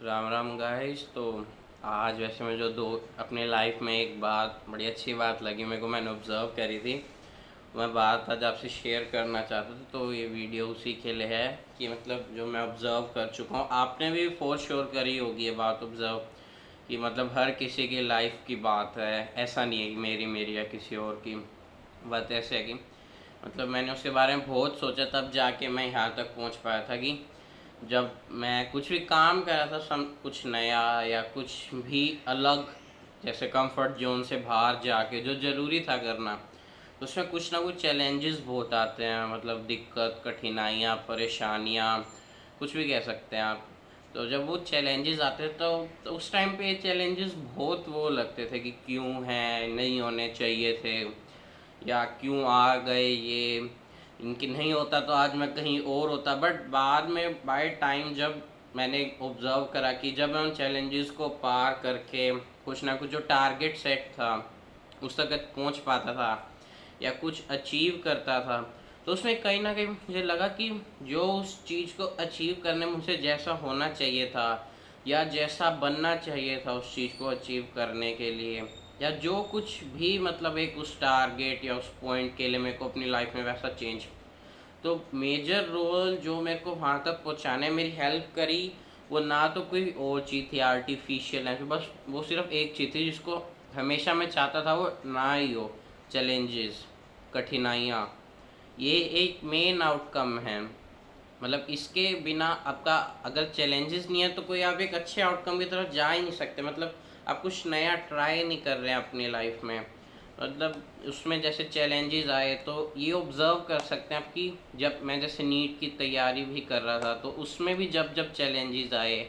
Ram Ram guys. तो आज वैसे मैं जो दो अपने लाइफ में एक बात बड़ी अच्छी बात लगी मेरे को, मैंने ऑब्ज़र्व करी थी, मैं बात आज आपसे शेयर करना चाहता था। तो ये वीडियो उसी के लिए है कि मतलब जो मैं ऑब्ज़र्व कर चुका हूँ, आपने भी फॉर श्योर करी होगी ये बात ऑब्ज़र्व, कि मतलब हर किसी की लाइफ की बात है। ऐसा नहीं है कि मेरी मेरी या किसी और की। बात ऐसे है कि मतलब मैंने उसके बारे में बहुत सोचा, तब जाके मैं यहाँ तक पहुँच पाया था कि जब मैं कुछ भी काम कर रहा था, कुछ नया या कुछ भी अलग, जैसे कंफर्ट जोन से बाहर जाके जो ज़रूरी था करना, तो उसमें कुछ ना कुछ चैलेंजेस बहुत आते हैं। मतलब दिक्कत, कठिनाइयाँ, परेशानियाँ, कुछ भी कह सकते हैं आप। तो जब वो चैलेंजेस आते तो उस टाइम पे ये चैलेंजेस बहुत वो लगते थे कि क्यों हैं, नहीं होने चाहिए थे, या क्यों आ गए ये, इनकी नहीं होता तो आज मैं कहीं और होता। बट बाद में बाय टाइम जब मैंने ऑब्ज़र्व करा कि जब मैं उन चैलेंजेस को पार करके कुछ ना कुछ जो टारगेट सेट था उस तक पहुंच पाता था या कुछ अचीव करता था, तो उसमें कहीं ना कहीं मुझे लगा कि जो उस चीज़ को अचीव करने में मुझे जैसा होना चाहिए था या जैसा बनना चाहिए था उस चीज़ को अचीव करने के लिए, या जो कुछ भी मतलब एक उस टारगेट या उस पॉइंट के लिए मेरे को अपनी लाइफ में वैसा चेंज, तो मेजर रोल जो मेरे को वहाँ तक पहुँचाने मेरी हेल्प करी, वो ना तो कोई और चीज़ थी आर्टिफिशियल है, बस वो सिर्फ एक चीज़ थी जिसको हमेशा मैं चाहता था वो ना ही हो। चैलेंजेस, कठिनाइयाँ, ये एक मेन आउटकम है। मतलब इसके बिना आपका अगर चैलेंजेस नहीं है तो कोई आप एक अच्छे आउटकम की तरफ जा ही नहीं सकते। मतलब आप कुछ नया ट्राई नहीं कर रहे हैं अपनी लाइफ में। मतलब उसमें जैसे चैलेंजेस आए तो ये ऑब्ज़र्व कर सकते हैं आप कि जब मैं जैसे नीट की तैयारी भी कर रहा था तो उसमें भी जब जब चैलेंजेस आए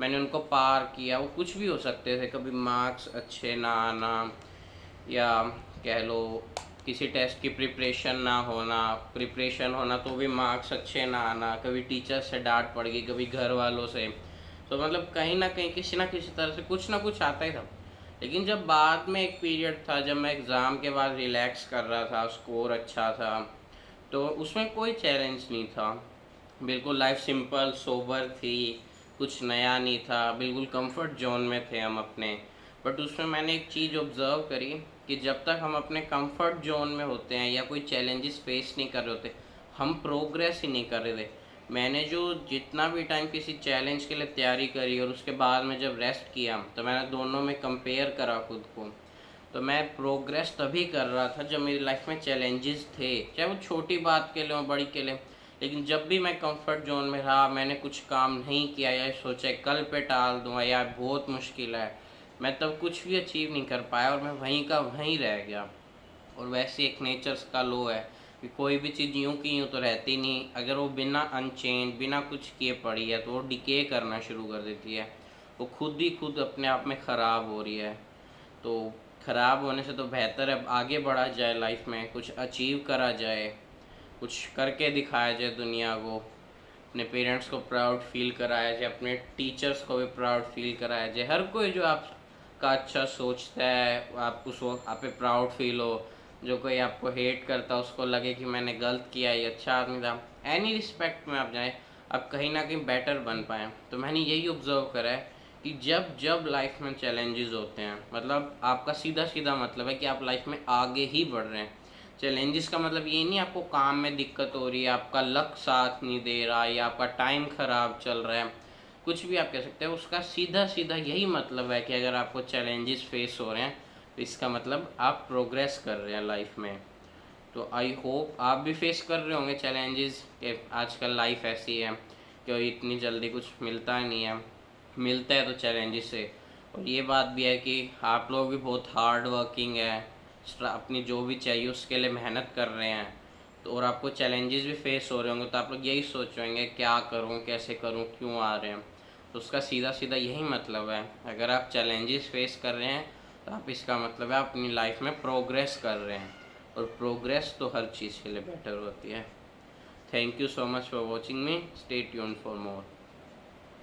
मैंने उनको पार किया। वो कुछ भी हो सकते थे, कभी मार्क्स अच्छे ना आना, या कह लो किसी टेस्ट की प्रिपरेशन ना होना, प्रिपरेशन होना तो भी मार्क्स अच्छे ना आना, कभी टीचर से डांट पड़ गई, कभी घर वालों से। तो मतलब कहीं ना कहीं किसी ना किसी तरह से कुछ ना कुछ आता ही था। लेकिन जब बाद में एक पीरियड था जब मैं एग्ज़ाम के बाद रिलैक्स कर रहा था, स्कोर अच्छा था, तो उसमें कोई चैलेंज नहीं था। बिल्कुल लाइफ सिंपल सोबर थी, कुछ नया नहीं था, बिल्कुल कंफर्ट जोन में थे हम अपने। बट उसमें मैंने एक चीज़ ऑब्ज़र्व करी कि जब तक हम अपने कंफर्ट जोन में होते हैं या कोई चैलेंजेस फेस नहीं कर रहे होते, हम प्रोग्रेस ही नहीं कर रहे थे। मैंने जो जितना भी टाइम किसी चैलेंज के लिए तैयारी करी और उसके बाद में जब रेस्ट किया, तो मैंने दोनों में कंपेयर करा खुद को। तो मैं प्रोग्रेस तभी कर रहा था जब मेरी लाइफ में चैलेंजेस थे, चाहे वो छोटी बात के लिए हो, बड़ी के लिए। लेकिन जब भी मैं कंफर्ट जोन में रहा, मैंने कुछ काम नहीं किया या सोचा कल पे टाल दूँ या बहुत मुश्किल है, मैं तब कुछ भी अचीव नहीं कर पाया और मैं वहीं का वहीं रह गया। और वैसे एक नेचर्स का लॉ है कि कोई भी चीज़ यूं की यूं तो रहती नहीं, अगर वो बिना अनचेंज बिना कुछ किए पड़ी है तो वो डिके करना शुरू कर देती है। वो खुद ही खुद अपने आप में ख़राब हो रही है। तो ख़राब होने से तो बेहतर है आगे बढ़ा जाए, लाइफ में कुछ अचीव करा जाए, कुछ करके दिखाया जाए दुनिया को, अपने पेरेंट्स को प्राउड फील कराया जाए, अपने टीचर्स को भी प्राउड फील कराया जाए। हर कोई जो आपका अच्छा सोचता है आप उस वक्त आप पे प्राउड फील हो। जो कोई आपको हेट करता है उसको लगे कि मैंने गलत किया, ये अच्छा आदमी था। एनी रिस्पेक्ट में आप जाएँ, आप कहीं ना कहीं बेटर बन पाएँ। तो मैंने यही ऑब्ज़र्व करा है कि जब जब लाइफ में चैलेंजेस होते हैं, मतलब आपका सीधा सीधा मतलब है कि आप लाइफ में आगे ही बढ़ रहे हैं। चैलेंजेस का मतलब ये नहीं आपको काम में दिक्कत हो रही है, आपका लक साथ नहीं दे रहा या आपका टाइम ख़राब चल रहा है, कुछ भी आप कह सकते हैं। उसका सीधा सीधा यही मतलब है कि अगर आपको चैलेंजेस फेस हो रहे हैं तो इसका मतलब आप प्रोग्रेस कर रहे हैं लाइफ में। तो आई होप आप भी फेस कर रहे होंगे चैलेंजेस, कि आजकल लाइफ ऐसी है कि इतनी जल्दी कुछ मिलता नहीं है, मिलता है तो चैलेंजेस से। और ये बात भी है कि आप लोग भी बहुत हार्ड वर्किंग है, अपनी जो भी चाहिए उसके लिए मेहनत कर रहे हैं। तो और आपको चैलेंजेस भी फेस हो रहे होंगे तो आप लोग यही सोच रहे होंगे क्या करूं, कैसे करूं, क्यों आ रहे हैं। तो उसका सीधा सीधा यही मतलब है, अगर आप चैलेंजेस फेस कर रहे हैं तो आप इसका मतलब है आप अपनी लाइफ में प्रोग्रेस कर रहे हैं। और प्रोग्रेस तो हर चीज़ के लिए बेटर होती है। Thank you so much for watching me, stay tuned for more.